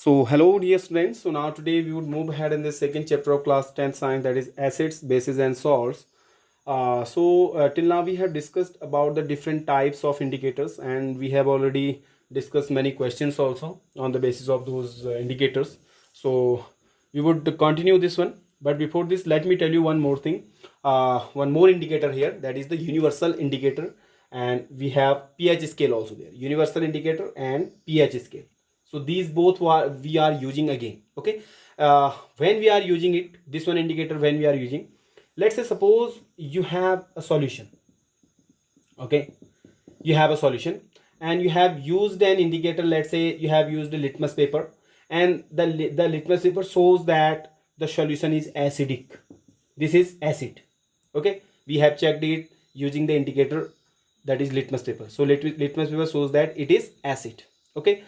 So hello dear students. So now today we would move ahead in the second chapter of class 10th science, that is acids, bases and salts. Till now we have discussed about the different types of indicators, and we have already discussed many questions also on the basis of those indicators. So we would continue this one, but before this let me tell you one more thing. One more indicator here, that is the universal indicator, and we have pH scale also there. Universal indicator and pH scale. So these both we are using again. Okay, when we are using it, this one indicator, when we are using, let's say suppose you have a solution. Okay, you have a solution and you have used an indicator. Let's say you have used a litmus paper, and the litmus paper shows that the solution is acidic. This is acid. Okay, we have checked it using the indicator, that is litmus paper. So litmus paper shows that it is acid. Okay,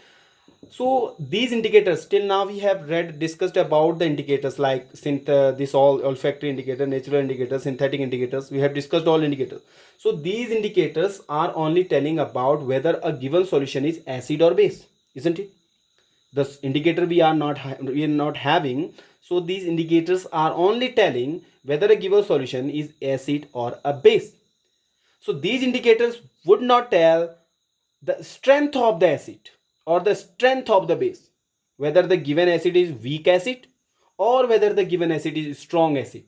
so these indicators, till now we have discussed about the indicators like this all olfactory indicator, natural indicators, synthetic indicators. We have discussed all indicators. So these indicators are only telling about whether a given solution is acid or base, isn't it? The indicator we are not having. So these indicators are only telling whether a given solution is acid or a base. So these indicators would not tell the strength of the acid or the strength of the base, whether the given acid is weak acid or whether the given acid is strong acid.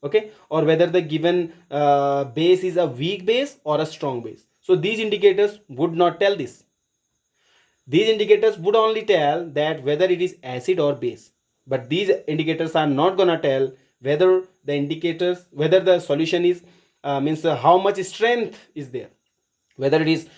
Okay, or whether the given base is a weak base or a strong base. So these indicators would not tell this. These indicators would only tell that whether it is acid or base, but these indicators are not gonna tell whether the solution is means how much strength is there, whether it is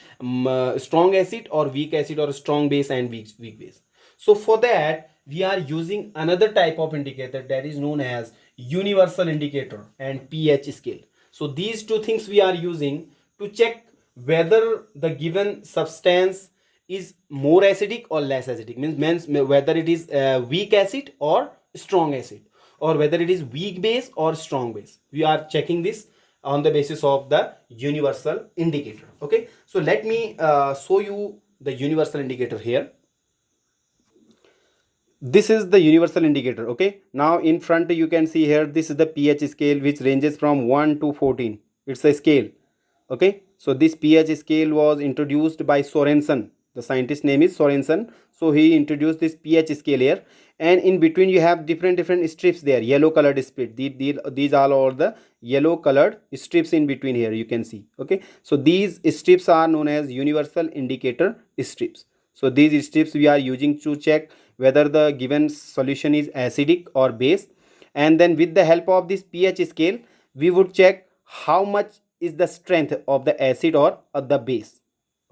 strong acid or weak acid, or strong base and weak base. So for that we are using another type of indicator, that is known as universal indicator and pH scale. So these two things we are using to check whether the given substance is more acidic or less acidic, means whether it is weak acid or strong acid, or whether it is weak base or strong base. We are checking this on the basis of the universal indicator. Okay, so let me show you the universal indicator here. This is the universal indicator. Okay, now in front you can see here, this is the pH scale which ranges from 1 to 14. It's a scale. Okay, so this pH scale was introduced by Sorensen. The scientist name is Sorensen. So he introduced this pH scale here, and in between you have different strips there, yellow colored strip. These all are the yellow colored strips in between here, you can see. Okay, so these strips are known as universal indicator strips. So these strips we are using to check whether the given solution is acidic or base, and then with the help of this pH scale we would check how much is the strength of the acid or the base.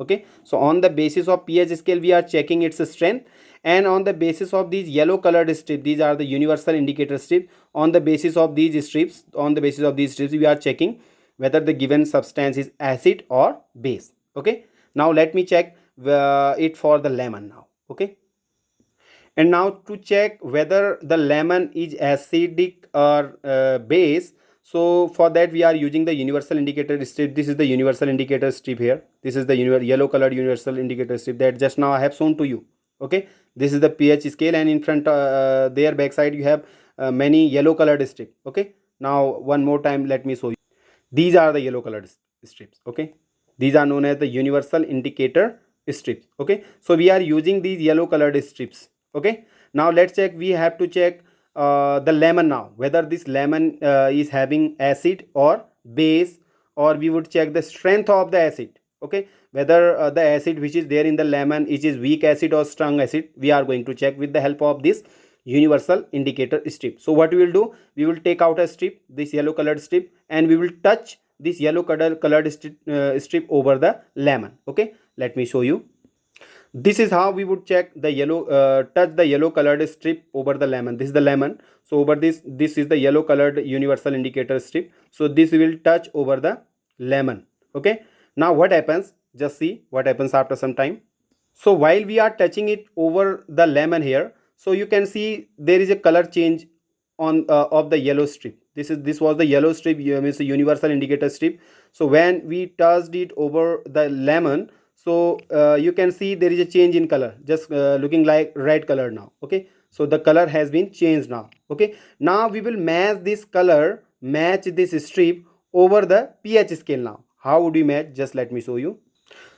Okay, so on the basis of pH scale we are checking its strength, and on the basis of these yellow colored strips, these are the universal indicator strips. On the basis of these strips, we are checking whether the given substance is acid or base. Okay, now let me check it for the lemon now. Okay, and now to check whether the lemon is acidic or base, so for that we are using the universal indicator strip. This is the universal indicator strip here. This is the yellow colored universal indicator strip that just now I have shown to you. Okay, this is the pH scale, and in front there backside you have many yellow colored strip. Okay, now one more time let me show you. These are the yellow colored strips. Okay, these are known as the universal indicator strips. Okay, so we are using these yellow colored strips. Okay, now let's check. We have to check the lemon now, whether this lemon is having acid or base, or we would check the strength of the acid. Okay, whether the acid which is there in the lemon is weak acid or strong acid, we are going to check with the help of this universal indicator strip. So what we will do, we will take out a strip, this yellow colored strip, and we will touch this yellow colored strip over the lemon. Okay, let me show you. This is how we would check the yellow touch the yellow colored strip over the lemon. This is the lemon, so over this is the yellow colored universal indicator strip. So this will touch over the lemon. Okay, now what happens, just see what happens after some time. So while we are touching it over the lemon here, so you can see there is a color change on of the yellow strip. This was the yellow strip, means the universal indicator strip. So when we touched it over the lemon, So you can see there is a change in color, just looking like red color now. Okay, so the color has been changed now. Okay, now we will match this color, match this strip over the pH scale. Now how would we match? Just let me show you.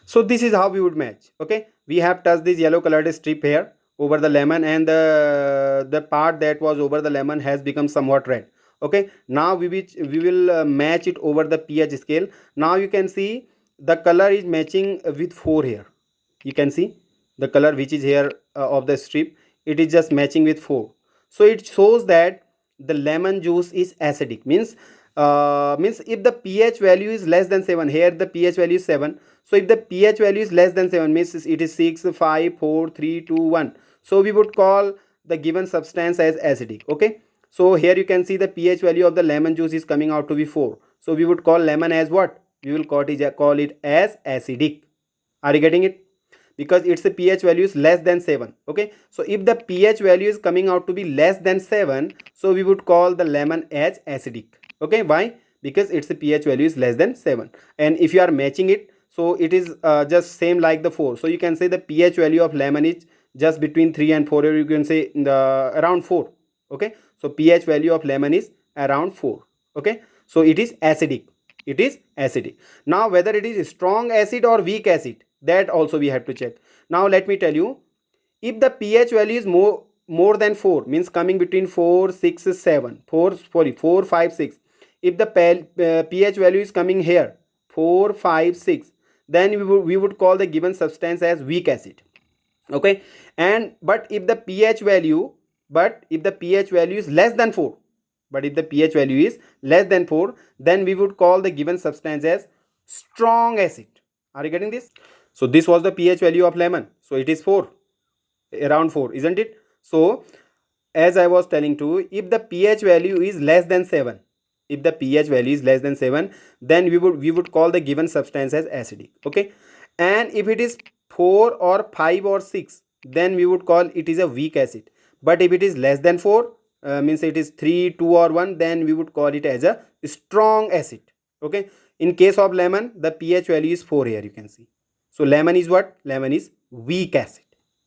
So this is how we would match. Okay, we have touched this yellow colored strip here over the lemon, and the part that was over the lemon has become somewhat red. Okay, now we will match it over the pH scale. Now you can see the color is matching with 4 here. You can see the color which is here of the strip, it is just matching with 4. So it shows that the lemon juice is acidic. Means if the pH value is less than 7, here the pH value is 7. So if the pH value is less than 7, means it is 6, 5, 4, 3, 2, 1. So we would call the given substance as acidic. Okay, so here you can see the pH value of the lemon juice is coming out to be 4. So we would call lemon as what? We will call it as acidic. Are you getting it? Because its pH value is less than 7. Okay, so if the pH value is coming out to be less than 7, so we would call the lemon as acidic. Okay, why? Because its pH value is less than 7. And if you are matching it, so it is just same like the 4. So you can say the pH value of lemon is just between 3 and 4, or you can say around 4. Okay, so pH value of lemon is around 4. Okay, so it is acidic. It is acidic. Now whether it is strong acid or weak acid, that also we have to check. Now let me tell you, if the pH value is more than 4, means coming between 4, 6, 7, 4, 5, 6. If the pH value is coming here 4, 5, 6, then we would call the given substance as weak acid. Okay, and but if the pH value is less than 4, then we would call the given substance as strong acid. Are you getting this? So this was the pH value of lemon, so it is 4, around 4, isn't it? So as I was telling to, if the pH value is less than 7, then we would call the given substance as acidic. Okay, and if it is 4 or 5 or 6, then we would call it is a weak acid. But if it is less than 4, means it is 3, 2 or 1, then we would call it as a strong acid. Okay, in case of lemon, the pH value is 4 here, you can see. So lemon is what? Lemon is weak acid.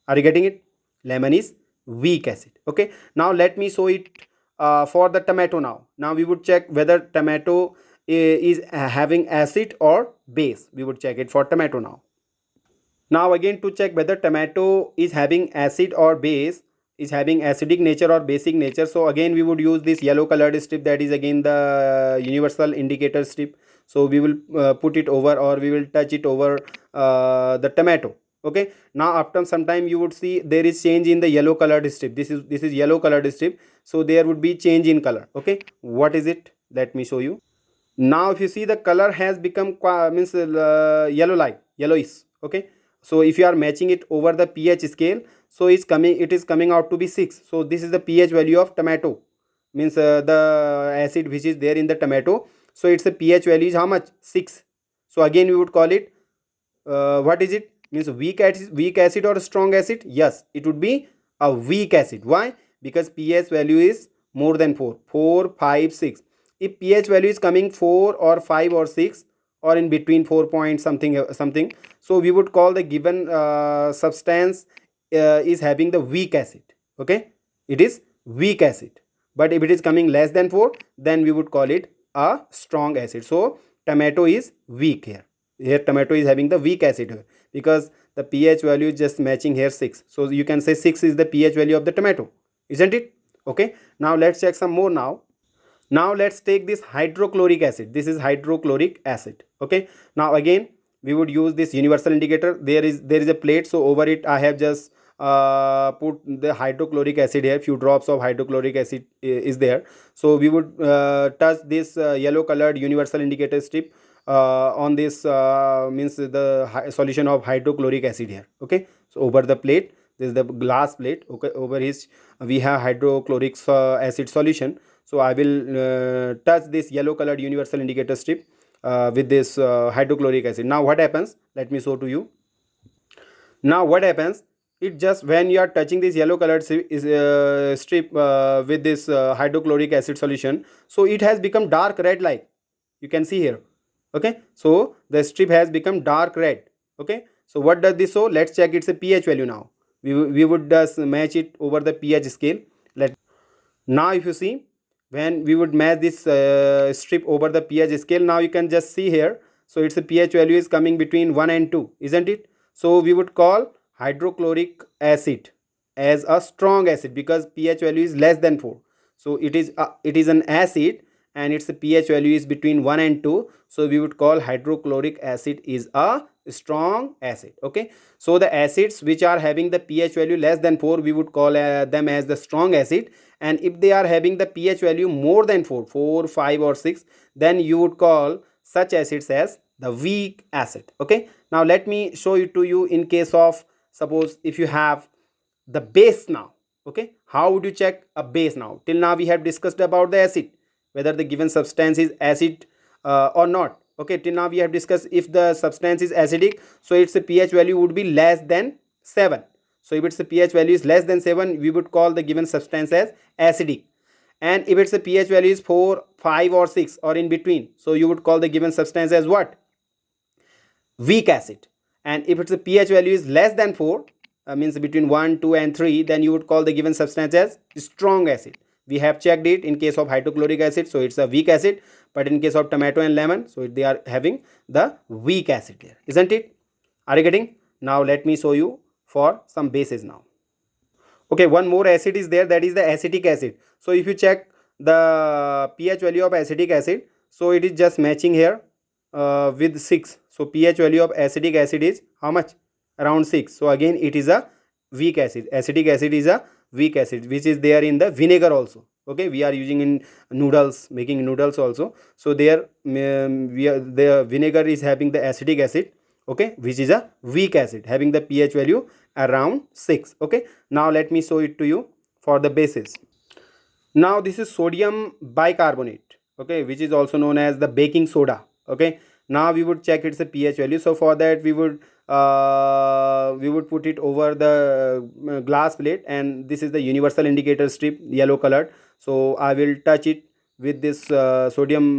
Are you getting it? Lemon is weak acid. Okay, now let me show it for the tomato. Now we would check whether tomato is having acid or base. We would check it for tomato now. Now again, to check whether tomato is having acid or base, is having acidic nature or basic nature, so again we would use this yellow colored strip, that is again the universal indicator strip. So we will put it over, or we will touch it over the tomato. Okay, now after some time you would see there is change in the yellow colored strip. This is yellow colored strip, so there would be change in color. Okay, what is it? Let me show you. Now if you see, the color has become yellowish. Okay, so if you are matching it over the pH scale, so it is coming out to be 6. So this is the pH value of tomato, means the acid which is there in the tomato. So its a pH value is how much? 6. So again we would call it what is it? Means weak acid or strong acid? Yes, it would be a weak acid. Why? Because pH value is more than 4, 5, 6. If pH value is coming 4 or 5 or 6, or in between 4 point something, so we would call the given substance is having the weak acid. Okay, it is weak acid. But if it is coming less than 4, then we would call it a strong acid. So tomato is weak here. Here tomato is having the weak acid here, because the pH value is just matching here 6. So you can say 6 is the pH value of the tomato, isn't it? Okay, now let's check some more. Now let's take this hydrochloric acid. This is hydrochloric acid. Okay, now again we would use this universal indicator. There is a plate, so over it I have just put the hydrochloric acid here. Few drops of hydrochloric acid is there. So we would touch this yellow colored universal indicator strip on this means the solution of hydrochloric acid here. Okay, so over the plate, this is the glass plate. Okay, over his we have hydrochloric acid solution. So I will touch this yellow colored universal indicator strip with this hydrochloric acid. Now what happens? Let me show to you. Now what happens? It just, when you are touching this yellow colored strip with this hydrochloric acid solution, so it has become dark red, like you can see here. Okay, so the strip has become dark red. Okay, So what does this show? Let's check its a pH value now. We would just match it over the pH scale. Now if you see, when we would match this strip over the pH scale, now you can just see here. So its pH value is coming between 1 and 2, isn't it? So we would call hydrochloric acid as a strong acid because pH value is less than 4. So it is an acid and its pH value is between 1 and 2. So we would call hydrochloric acid is a strong acid. Okay, so the acids which are having the pH value less than 4, we would call them as the strong acid, and if they are having the pH value more than 4, 5 or 6, then you would call such acids as the weak acid. Okay, now let me show it to you in case of, suppose if you have the base now. Okay, how would you check a base now? Till now we have discussed about the acid, whether the given substance is acid or not. Okay, till now we have discussed if the substance is acidic, so its pH value would be less than 7. So if its pH value is less than 7, we would call the given substance as acidic. And if its pH value is 4, 5 or 6 or in between, so you would call the given substance as what? Weak acid. And if its pH value is less than 4, means between 1, 2 and 3, then you would call the given substance as strong acid. We have checked it in case of hydrochloric acid, so it's a weak acid, but in case of tomato and lemon, so they are having the weak acid here, isn't it? Are you getting? Now let me show you for some bases now. Okay, one more acid is there, that is the acetic acid. So if you check the pH value of acetic acid, so it is just matching here with 6. So pH value of acetic acid is how much? Around 6. So again it is a weak acid. Acetic acid is a weak acid which is there in the vinegar also. Okay, we are using in noodles, making noodles also. So there the vinegar is having the acetic acid, okay, which is a weak acid having the pH value around 6. Okay, now let me show it to you for the bases. Now this is sodium bicarbonate, okay, which is also known as the baking soda. Okay, now we would check its pH value. So for that we would put it over the glass plate, and this is the universal indicator strip, yellow colored. So I will touch it with this sodium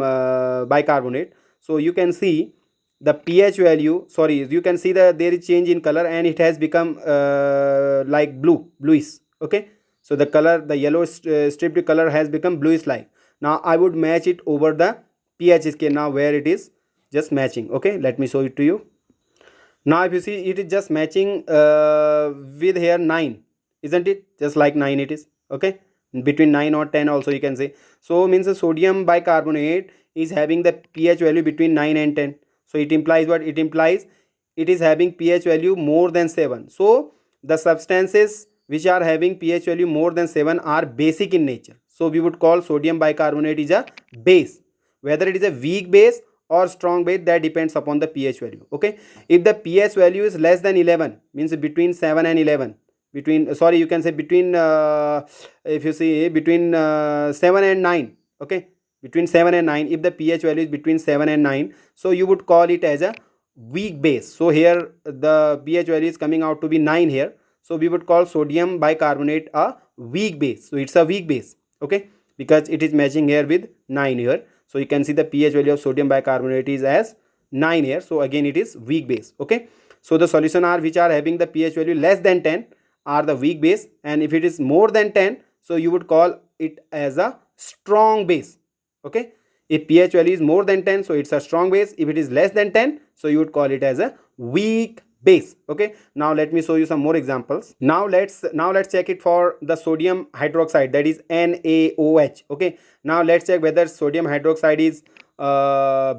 bicarbonate. So you can see the pH value, sorry, you can see that there is change in color and it has become like bluish. Okay, so the color, the yellow stripped color has become bluish like. Now I would match it over the pH scale now where it is just matching. Okay, let me show it to you. Now if you see, it is just matching with here 9, isn't it? Just like 9 it is. Okay, between 9 or 10 also you can say. So means the sodium bicarbonate is having the pH value between 9 and 10. So it implies what? It implies it is having pH value more than 7. So the substances which are having pH value more than 7 are basic in nature. So we would call sodium bicarbonate is a base. Whether it is a weak base or strong base, that depends upon the pH value. Okay, if the pH value is less than 11, means between 7 and 11, between sorry, you can say between if you see between 7 and 9. Okay, between 7 and 9, if the pH value is between 7 and 9, so you would call it as a weak base. So here the pH value is coming out to be 9 here, so we would call sodium bicarbonate a weak base. So it's a weak base. Okay, because it is matching here with 9 here. So you can see the pH value of sodium bicarbonate is as 9 here. So again it is weak base. Okay, so the solution are which are having the pH value less than 10 are the weak base, and if it is more than 10, so you would call it as a strong base. Okay, if pH value is more than 10, so it's a strong base. If it is less than 10, so you would call it as a weak base. Okay, now let me show you some more examples. Now let's check it for the sodium hydroxide, that is NaOH. Okay, now let's check whether sodium hydroxide is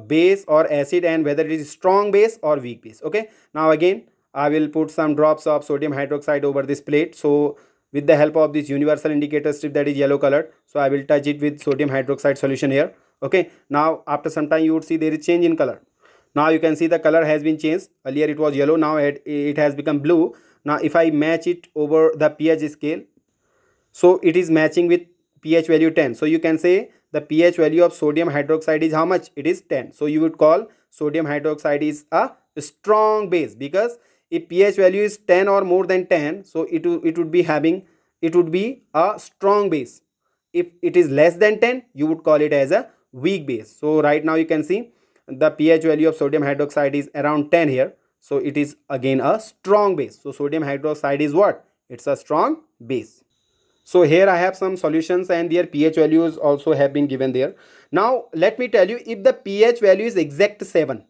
base or acid, and whether it is strong base or weak base. Okay, now again I will put some drops of sodium hydroxide over this plate. So with the help of this universal indicator strip that is yellow colored, so I will touch it with sodium hydroxide solution here. Okay, now after some time you would see there is change in color. Now you can see the color has been changed. Earlier it was yellow, now it has become blue. Now if I match it over the pH scale, so it is matching with pH value 10. So you can say the pH value of sodium hydroxide is how much? It is 10. So you would call sodium hydroxide is a strong base, because if pH value is 10 or more than 10, so it would be a strong base. If it is less than 10, you would call it as a weak base. So right now you can see the pH value of sodium hydroxide is around 10 here. So it is again a strong base. So sodium hydroxide is what? It's a strong base. So here I have some solutions and their pH values also have been given there. Now let me tell you, if the pH value is exact 7,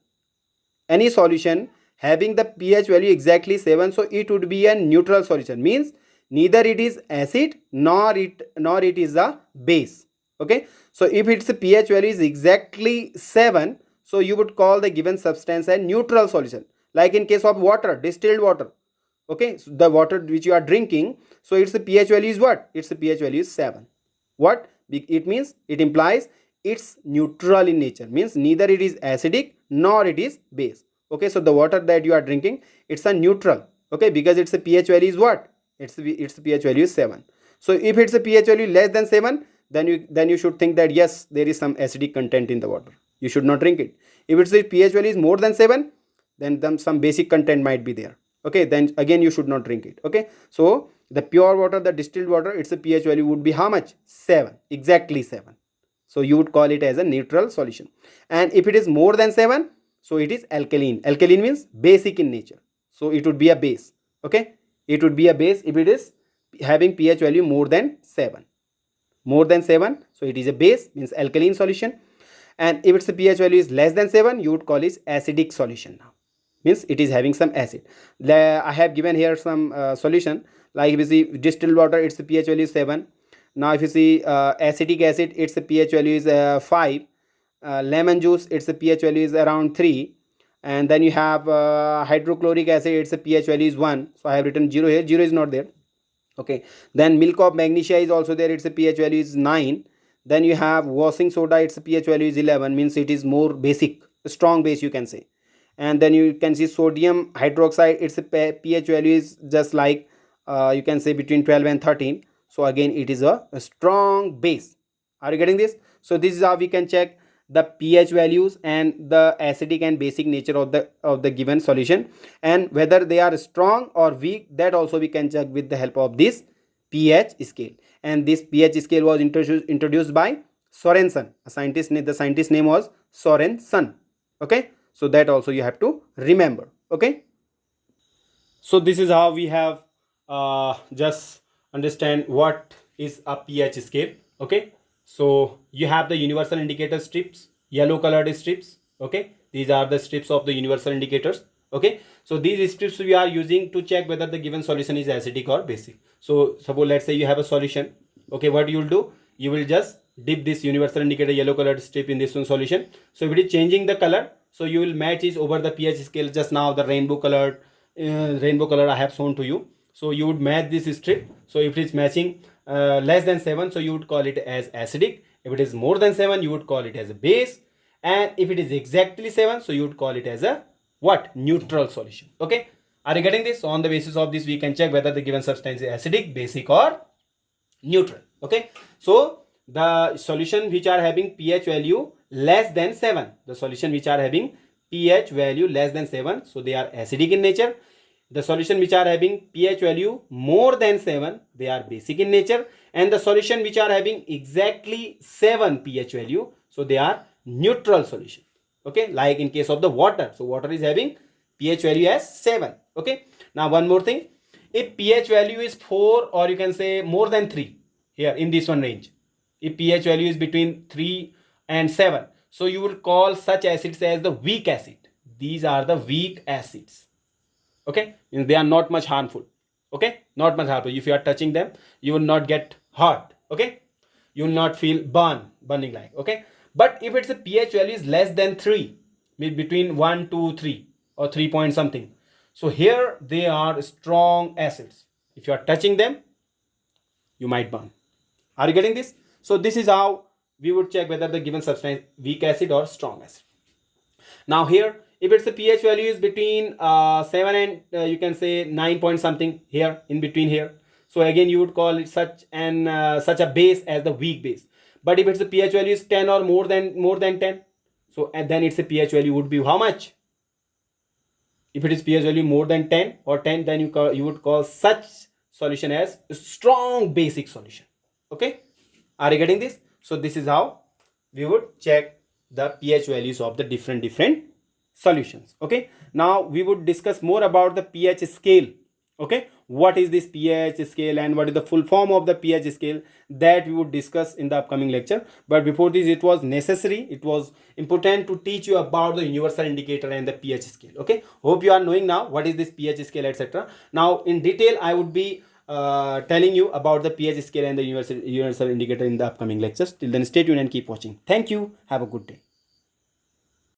any solution having the pH value exactly 7, so it would be a neutral solution, means neither it is acid nor it is a base. Okay, so if its pH value is exactly 7, so you would call the given substance a neutral solution. Like in case of water, distilled water, okay, so the water which you are drinking, so its pH value is what? Its pH value is 7. What it means? It implies it's neutral in nature, means neither it is acidic nor it is base. Okay, so the water that you are drinking, it's a neutral. Okay, because its pH value is what? Its pH value is 7. So if it's a pH value less than 7, then you should think that yes, there is some acidic content in the water, you should not drink it. If its pH value is more than 7, then some basic content might be there. Okay, then again you should not drink it. Okay, so the pure water, the distilled water, its pH value would be how much? 7, exactly 7. So you would call it as a neutral solution. And if it is more than 7, so it is alkaline. Alkaline means basic in nature, so it would be a base. Okay, it would be a base if it is having pH value more than 7. More than 7, so it is a base, means alkaline solution. And if its pH value is less than 7, you would call it acidic solution. Now means it is having some acid. I have given here some solution. Like if you see distilled water, its pH value is 7. Now if you see acetic acid, its pH value is 5. Lemon juice, its pH value is around 3. And then you have hydrochloric acid, its pH value is 1. So I have written 0 here, 0 is not there. Okay, then milk of magnesia is also there, its pH value is 9. Then you have washing soda, its pH value is 11, means it is more basic, strong base you can say. And then you can see sodium hydroxide, its pH value is just like you can say between 12 and 13. So again it is a strong base. Are you getting this? So this is how we can check the pH values and the acidic and basic nature of the given solution, and whether they are strong or weak, that also we can check with the help of this pH scale. And this pH scale was introduced by Sorensen, a scientist. The scientist name was Sorensen. Okay, so that also you have to remember. Okay, so this is how we have just understand what is a pH scale. Okay, so you have the universal indicator strips, yellow colored strips. Okay, these are the strips of the universal indicators. Okay, so these strips we are using to check whether the given solution is acidic or basic. So suppose let's say you have a solution. Okay, what you will do, you will just dip this universal indicator yellow colored strip in this one solution. So if it is changing the color, so you will match it over the pH scale. Just now the rainbow color I have shown to you. So you would match this strip. So if it is matching less than 7, so you would call it as acidic. If it is more than 7, you would call it as a base. And if it is exactly 7, so you would call it as a what? Neutral solution. Okay, are you getting this? So on the basis of this, we can check whether the given substance is acidic, basic or neutral. Okay, so the solution which are having pH value less than 7, the solution which are having pH value less than 7, so they are acidic in nature. The solution which are having pH value more than 7, they are basic in nature. And the solution which are having exactly 7 pH value, so they are neutral solution. Okay, like in case of the water, so water is having pH value as 7. Okay, now one more thing, if pH value is 4, or you can say more than 3, here in this one range, if pH value is between 3 and 7, so you will call such acids as the weak acid. These are the weak acids. Okay, they are not much harmful. Okay, not much harmful. If you are touching them, you will not get hot. Okay, you will not feel burning like. Okay, but if it's a pH value is less than 3, between 1 to 3 or 3 point something, so here they are strong acids. If you are touching them, you might burn. Are you getting this? So this is how we would check whether the given substance weak acid or strong acid. Now here, if it's a pH value is between 7 and you can say 9 point something, here in between here, so again you would call it such a base as the weak base. But if it's a pH value is 10 or more than 10, so and then its a pH value would be how much? If it is pH value more than 10 or 10, then you would call such solution as strong basic solution. Okay, are you getting this? So this is how we would check the pH values of the different solutions. Okay, now we would discuss more about the pH scale. Okay, what is this pH scale and what is the full form of the pH scale, that we would discuss in the upcoming lecture. But before this, it was necessary, it was important to teach you about the universal indicator and the pH scale. Okay, hope you are knowing now what is this pH scale, etc. Now in detail I would be telling you about the pH scale and the universal indicator in the upcoming lectures. Till then, stay tuned and keep watching. Thank you. Have a good day.